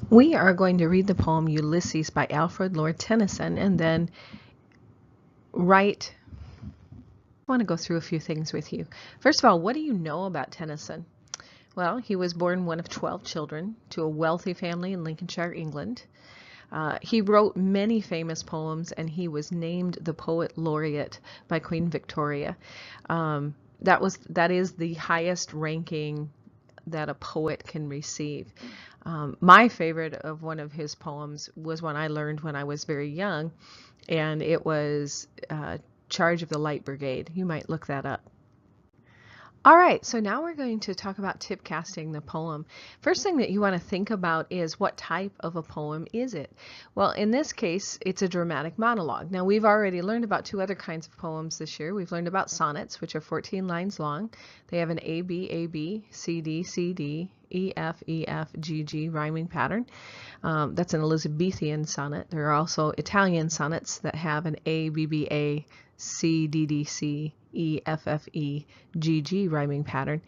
We are going to read the poem Ulysses by Alfred Lord Tennyson and then I want to go through a few things with you. First of all, what do you know about Tennyson? Well, he was born one of 12 children to a wealthy family in Lincolnshire, England. He wrote many famous poems and he was named the Poet Laureate by Queen Victoria. That is the highest ranking that a poet can receive. My favorite of one of his poems was one I learned when I was very young, and it was Charge of the Light Brigade. You might look that up. All right, so now we're going to talk about typecasting the poem. First thing that you want to think about is what type of a poem is it? Well, in this case, it's a dramatic monologue. Now, we've already learned about two other kinds of poems this year. We've learned about sonnets, which are 14 lines long. They have an A, B, A, B, C, D, C, D, E, F, E, F, G, G rhyming pattern. That's an Elizabethan sonnet. There are also Italian sonnets that have an A, B, B, A, C, D, D, C, E, F, F, E, G, G rhyming pattern.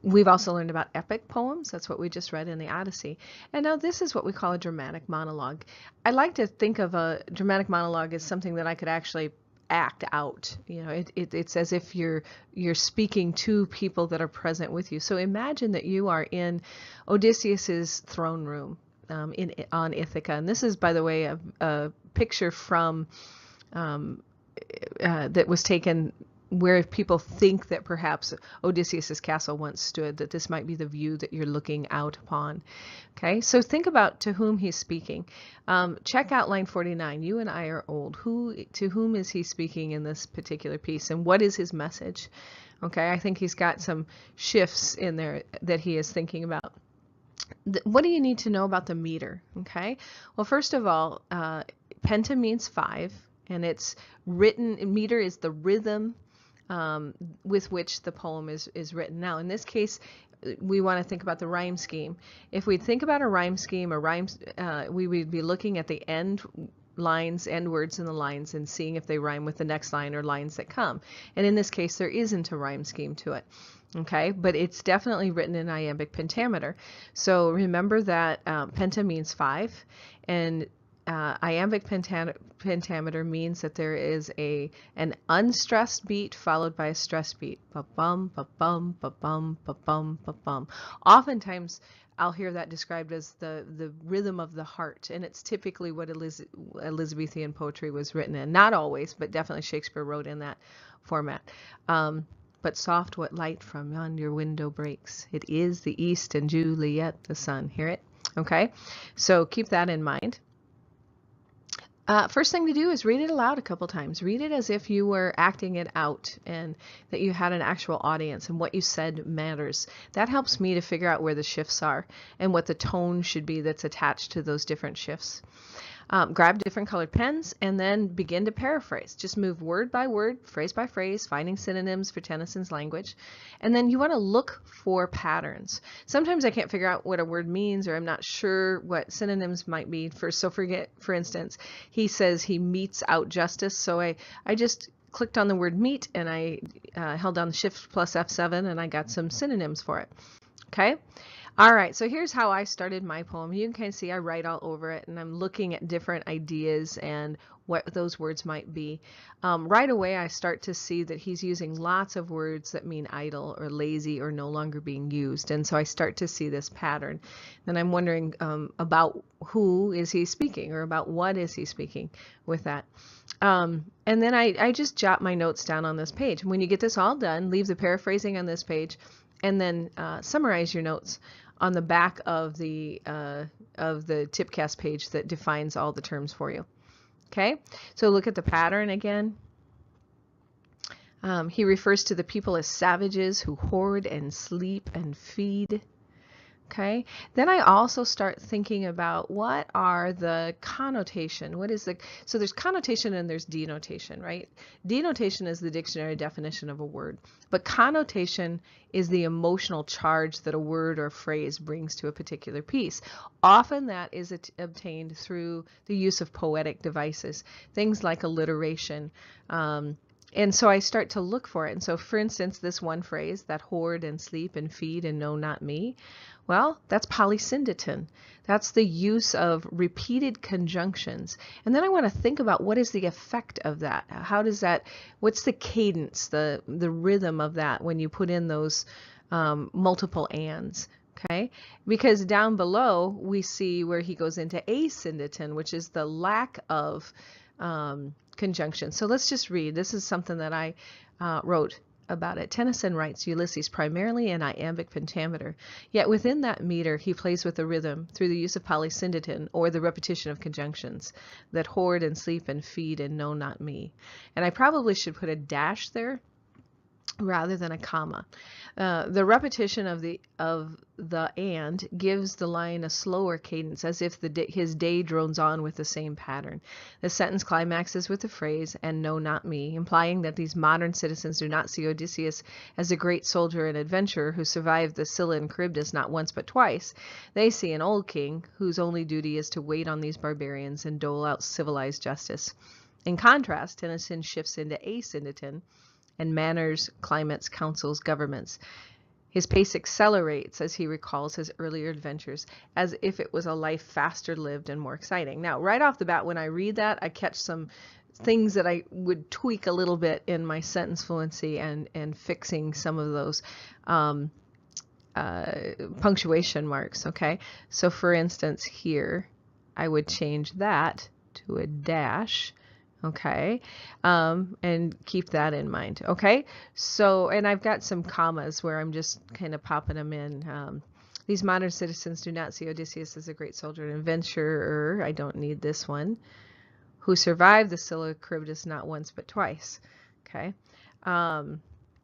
We've also learned about epic poems. That's what we just read in the Odyssey. And now this is what we call a dramatic monologue. I like to think of a dramatic monologue as something that I could actually act out. You know, it's as if you're speaking to people that are present with you. So imagine that you are in Odysseus's throne room on Ithaca. And this is, by the way, a picture from that was taken where people think that perhaps Odysseus's castle once stood, that this might be the view that you're looking out upon. Okay, so think about to whom he's speaking. Check out line 49. You and I are old. To whom is he speaking in this particular piece, and what is his message? Okay, I think he's got some shifts in there that he is thinking about. What do you need to know about the meter? Okay, well, first of all, penta means 5. And it's written, meter is the rhythm with which the poem is written. Now, in this case, we want to think about the rhyme scheme. If we think about a rhyme scheme, we would be looking at the end lines, end words in the lines, and seeing if they rhyme with the next line or lines that come. And in this case, there isn't a rhyme scheme to it. Okay, but it's definitely written in iambic pentameter. So remember that penta means 5, and iambic pentameter means that there is an unstressed beat followed by a stressed beat. Ba-bum, ba-bum, ba-bum, ba-bum, ba-bum. Oftentimes, I'll hear that described as the rhythm of the heart, and it's typically what Elizabethan poetry was written in. Not always, but definitely Shakespeare wrote in that format. But soft what light from yonder window breaks. It is the east and Juliet the sun. Hear it? Okay, so keep that in mind. First thing to do is read it aloud a couple times. Read it as if you were acting it out and that you had an actual audience and what you said matters. That helps me to figure out where the shifts are and what the tone should be that's attached to those different shifts. Grab different colored pens and then begin to paraphrase. Just move word by word, phrase by phrase, finding synonyms for Tennyson's language. And then you want to look for patterns. Sometimes I can't figure out what a word means, or I'm not sure what synonyms might be. For instance, he says he metes out justice. So I just clicked on the word meet and I held down the Shift plus F7 and I got some synonyms for it. Okay. All right, so here's how I started my poem. You can kind of see I write all over it, and I'm looking at different ideas and what those words might be. Right away, I start to see that he's using lots of words that mean idle or lazy or no longer being used, and so I start to see this pattern. And I'm wondering about who is he speaking, or about what is he speaking with that. And then I just jot my notes down on this page. And when you get this all done, leave the paraphrasing on this page, and then summarize your notes on the back of the TPCASTT page that defines all the terms for you. Okay, so look at the pattern again. He refers to the people as savages who hoard and sleep and feed. Okay, then I also start thinking about what are the connotation. So there's connotation and there's denotation, right? Denotation is the dictionary definition of a word, but connotation is the emotional charge that a word or phrase brings to a particular piece. Often that is obtained through the use of poetic devices, things like alliteration, And so I start to look for it. And so, for instance, this one phrase, that hoard and sleep and feed and know not me, well, that's polysyndeton. That's the use of repeated conjunctions. And then I want to think about what is the effect of that? How does that, what's the cadence, the rhythm of that when you put in those multiple ands? Okay, because down below we see where he goes into asyndeton, which is the lack of conjunction. So let's just read. This is something that I wrote about it. Tennyson writes Ulysses primarily in iambic pentameter, yet within that meter he plays with the rhythm through the use of polysyndeton, or the repetition of conjunctions, that hoard and sleep and feed and know not me. And I probably should put a dash there rather than a comma. The repetition of the and gives the line a slower cadence, as if his day drones on with the same pattern. The sentence climaxes with the phrase, and know not me, implying that these modern citizens do not see Odysseus as a great soldier and adventurer who survived the Scylla and Charybdis not once but twice. They see an old king whose only duty is to wait on these barbarians and dole out civilized justice. In contrast, Tennyson shifts into asyndeton, and manners, climates, councils, governments. His pace accelerates as he recalls his earlier adventures, as if it was a life faster lived and more exciting. Now, right off the bat, when I read that, I catch some things that I would tweak a little bit in my sentence fluency and fixing some of those punctuation marks, okay? So, for instance, here, I would change that to a dash. Okay, and keep that in mind. Okay, so, and I've got some commas where I'm just kind of popping them in. These modern citizens do not see Odysseus as a great soldier and adventurer. I don't need this one. Who survived the Scylla Charybdis not once but twice. Okay. All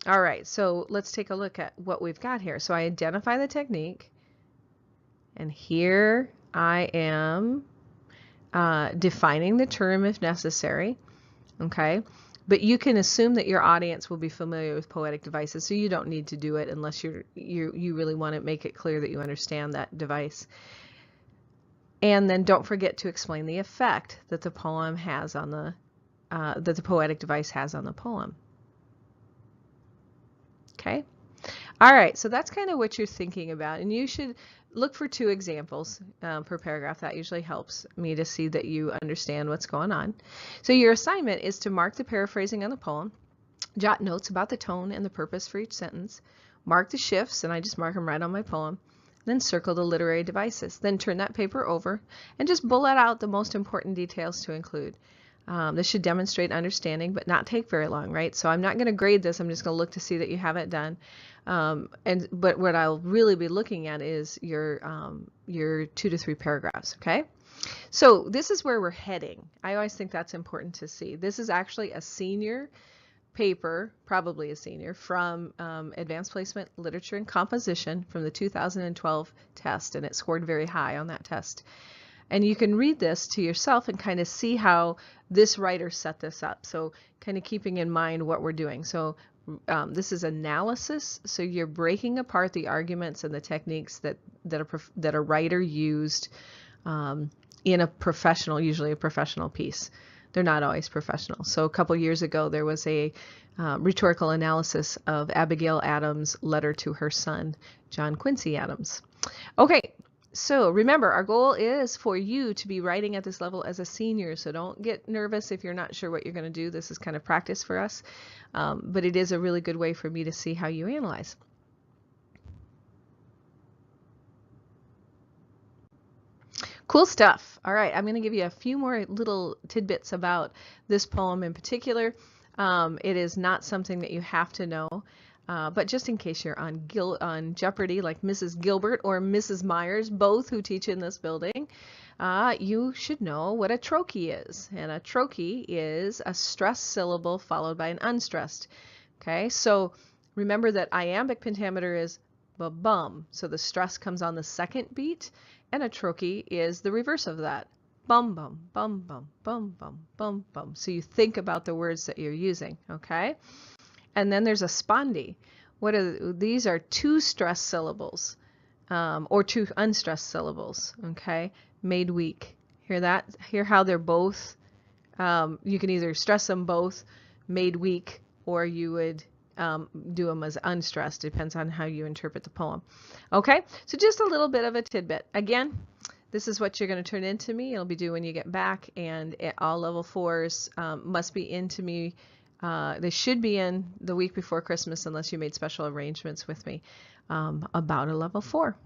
right, so let's take a look at what we've got here. So I identify the technique, and here I am defining the term if necessary, okay? But you can assume that your audience will be familiar with poetic devices, so you don't need to do it unless you really want to make it clear that you understand that device. And then don't forget to explain the effect that the poem has on the that the poetic device has on the poem. Okay. All right, so that's kind of what you're thinking about, and you should look for 2 examples per paragraph. That usually helps me to see that you understand what's going on. So your assignment is to mark the paraphrasing on the poem, jot notes about the tone and the purpose for each sentence, mark the shifts, and I just mark them right on my poem, then circle the literary devices. Then turn that paper over and just bullet out the most important details to include. This should demonstrate understanding, but not take very long, right? So I'm not going to grade this. I'm just going to look to see that you have it done. But what I'll really be looking at is your 2 to 3 paragraphs, okay? So this is where we're heading. I always think that's important to see. This is actually a senior paper, probably a senior, from Advanced Placement Literature and Composition from the 2012 test, and it scored very high on that test. And you can read this to yourself and kind of see how this writer set this up. So kind of keeping in mind what we're doing. So this is analysis. So you're breaking apart the arguments and the techniques that a writer used in a professional, usually a professional piece. They're not always professional. So a couple years ago, there was a rhetorical analysis of Abigail Adams' letter to her son, John Quincy Adams. Okay. So remember, our goal is for you to be writing at this level as a senior, so don't get nervous if you're not sure what you're going to do. This is kind of practice for us, but it is a really good way for me to see how you analyze. Cool stuff. All right, I'm going to give you a few more little tidbits about this poem in particular. It is not something that you have to know. But just in case you're on Jeopardy, like Mrs. Gilbert or Mrs. Myers, both who teach in this building, you should know what a trochee is. And a trochee is a stressed syllable followed by an unstressed. Okay, so remember that iambic pentameter is ba-bum. So the stress comes on the second beat, and a trochee is the reverse of that. Bum, bum, bum, bum, bum, bum, bum, bum. So you think about the words that you're using, okay? And then there's a spondee. These are 2 stressed syllables, or 2 unstressed syllables, okay, made weak. Hear that? Hear how they're both, you can either stress them both made weak, or you would do them as unstressed. Depends on how you interpret the poem. Okay, so just a little bit of a tidbit. Again, this is what you're going to turn into me. It'll be due when you get back, and all level 4s must be into me. They should be in the week before Christmas unless you made special arrangements with me about a level 4.